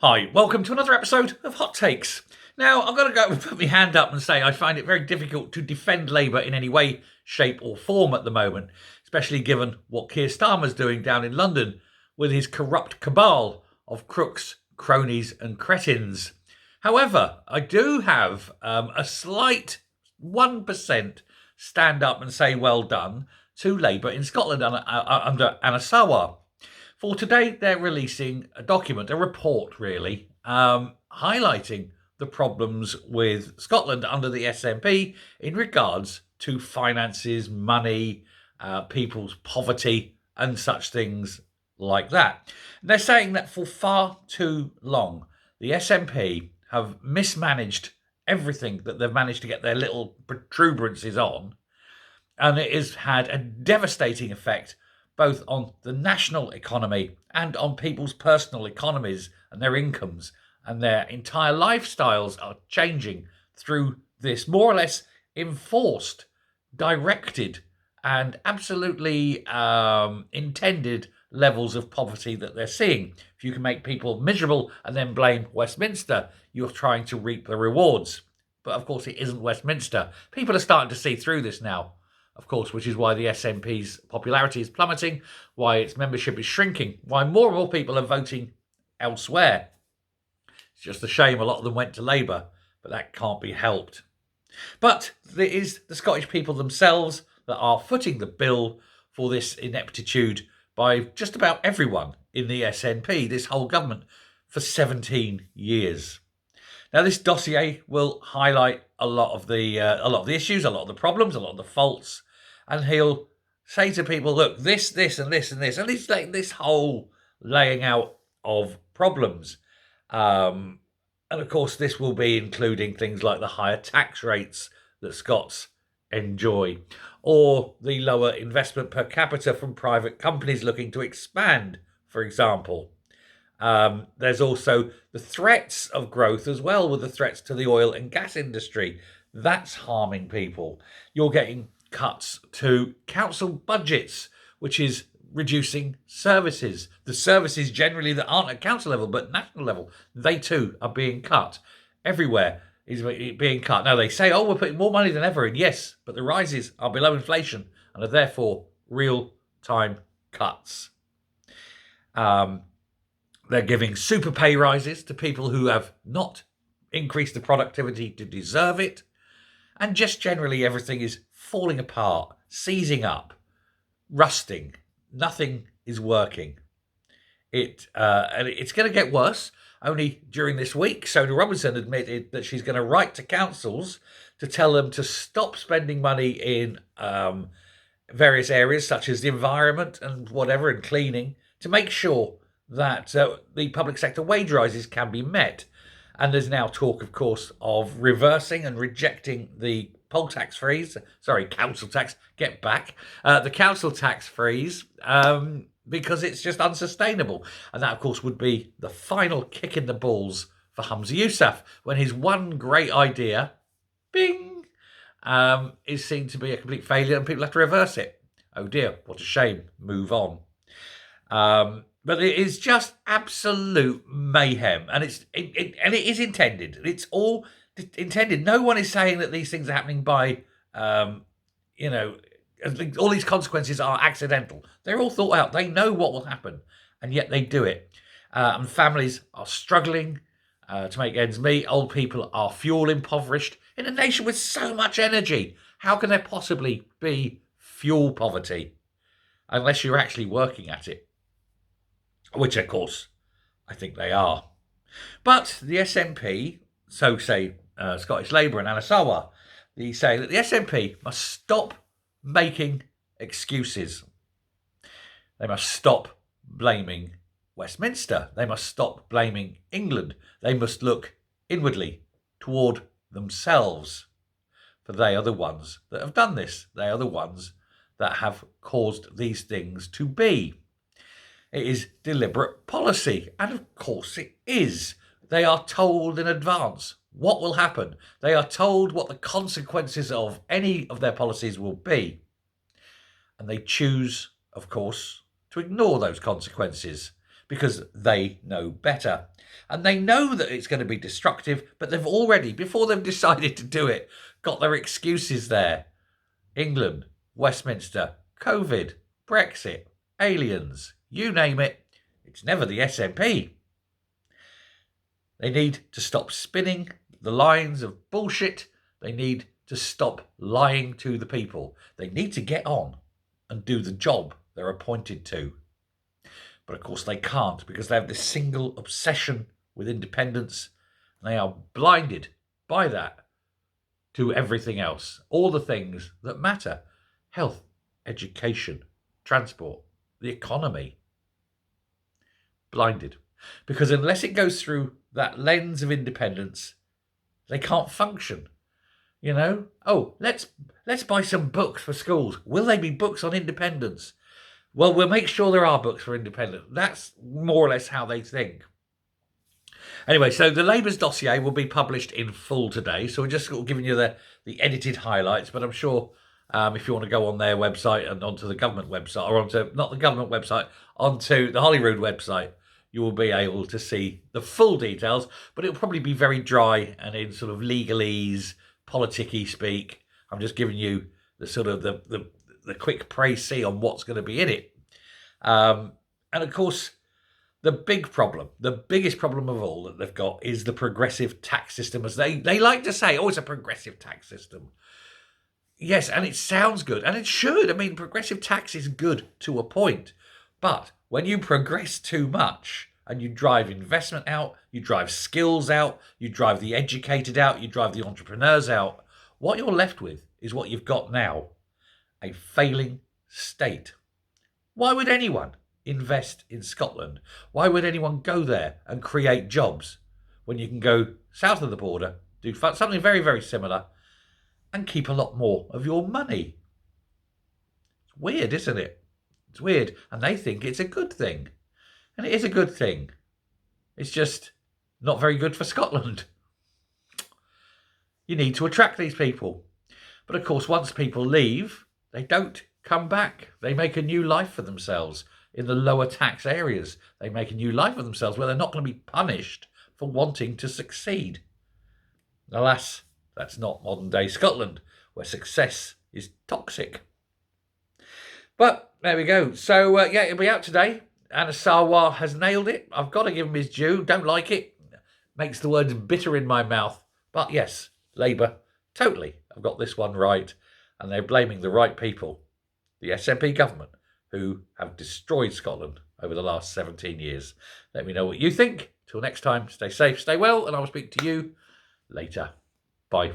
Hi, welcome to another episode of Hot Takes. Now, I've got to go and put my hand up and say I find it very difficult to defend Labour in any way, shape or form at the moment, especially given what Keir Starmer's doing down in London with his corrupt cabal of crooks, cronies and cretins. However, I do have a slight 1% stand up and say well done to Labour in Scotland under Anna Sarwar. For today, they're releasing a document, a report really, highlighting the problems with Scotland under the SNP in regards to finances, money, people's poverty and such things like that. And they're saying that for far too long, the SNP have mismanaged everything that they've managed to get their little protuberances on, and it has had a devastating effect both on the national economy and on people's personal economies and their incomes, and their entire lifestyles are changing through this more or less enforced, directed and absolutely intended levels of poverty that they're seeing. If you can make people miserable and then blame Westminster, you're trying to reap the rewards. But of course it isn't Westminster. People are starting to see through this now, of course, which is why the SNP's popularity is plummeting, why its membership is shrinking, why more and more people are voting elsewhere. It's just a shame a lot of them went to Labour, but that can't be helped. But it is the Scottish people themselves that are footing the bill for this ineptitude by just about everyone in the SNP, this whole government, for 17 years. Now, this dossier will highlight a lot of the issues, a lot of the problems, a lot of the faults, and he'll say to people, look, this, and this, and this, and it's like this whole laying out of problems. And of course, this will be including things like the higher tax rates that Scots enjoy, or the lower investment per capita from private companies looking to expand, for example. There's also the threats of growth as well, with the threats to the oil and gas industry. That's harming people. You're getting cuts to council budgets, which is reducing services. The services generally that aren't at council level but national level, they too are being cut. Everywhere is being cut. Now they say, oh, we're putting more money than ever in. Yes, but the rises are below inflation and are therefore real-time cuts. They're giving super pay rises to people who have not increased the productivity to deserve it. And just generally everything is falling apart, seizing up, rusting. Nothing is working. And it's going to get worse. Only during this week, Sonia Robinson admitted that she's going to write to councils to tell them to stop spending money in various areas such as the environment and whatever, and cleaning, to make sure that the public sector wage rises can be met. And there's now talk, of course, of reversing and rejecting the council tax, get back, the council tax freeze, because it's just unsustainable. And that, of course, would be the final kick in the balls for Humza Yousaf, when his one great idea, bing, is seen to be a complete failure and people have to reverse it. Oh dear, what a shame. Move on. But it is just absolute mayhem, and it is intended. It's all intended. No one is saying that these things are happening by, all these consequences are accidental. They're all thought out. They know what will happen, and yet they do it. And families are struggling to make ends meet. Old people are fuel impoverished in a nation with so much energy. How can there possibly be fuel poverty unless you're actually working at it? Which, of course, I think they are. But the SNP, so say Scottish Labour and Anna Sarwar, they say that the SNP must stop making excuses. They must stop blaming Westminster. They must stop blaming England. They must look inwardly toward themselves. For they are the ones that have done this. They are the ones that have caused these things to be. It is deliberate policy, and of course it is. They are told in advance what will happen. They are told what the consequences of any of their policies will be. And they choose, of course, to ignore those consequences because they know better. And they know that it's going to be destructive, but they've already, before they've decided to do it, got their excuses there. England, Westminster, COVID, Brexit, aliens, you name it, it's never the SNP. They need to stop spinning the lines of bullshit. They need to stop lying to the people. They need to get on and do the job they're appointed to. But of course they can't, because they have this single obsession with independence. And they are blinded by that to everything else, all the things that matter: health, education, transport, the economy. Blinded. Because unless it goes through that lens of independence, they can't function. You know, oh, let's buy some books for schools. Will they be books on independence? Well, we'll make sure there are books for independence. That's more or less how they think. Anyway, so the Labour's dossier will be published in full today. So we're just sort of giving you the edited highlights. But I'm sure if you want to go on their website and onto the government website, or onto, not the government website, onto the Holyrood website, you will be able to see the full details. But it'll probably be very dry and in sort of legalese, politic-y speak. I'm just giving you the sort of the quick précis on what's going to be in it. And of course, the biggest problem of all that they've got is the progressive tax system, as they like to say. Oh, it's a progressive tax system. Yes, and it sounds good, and it should. I mean, progressive tax is good to a point. But when you progress too much and you drive investment out, you drive skills out, you drive the educated out, you drive the entrepreneurs out, what you're left with is what you've got now: a failing state. Why would anyone invest in Scotland? Why would anyone go there and create jobs when you can go south of the border, do something very, very similar, and keep a lot more of your money? It's weird, isn't it? It's weird. And they think it's a good thing. And it is a good thing. It's just not very good for Scotland. You need to attract these people. But of course, once people leave, they don't come back. They make a new life for themselves in the lower tax areas. They make a new life for themselves where they're not going to be punished for wanting to succeed. Alas, that's not modern day Scotland, where success is toxic. But there we go. So yeah, it'll be out today. And Sarwar has nailed it. I've got to give him his due. Don't like it. Makes the words bitter in my mouth. But yes, Labour, totally, have got this one right. And they're blaming the right people, the SNP government, who have destroyed Scotland over the last 17 years. Let me know what you think. Till next time, stay safe, stay well, and I will speak to you later. Bye.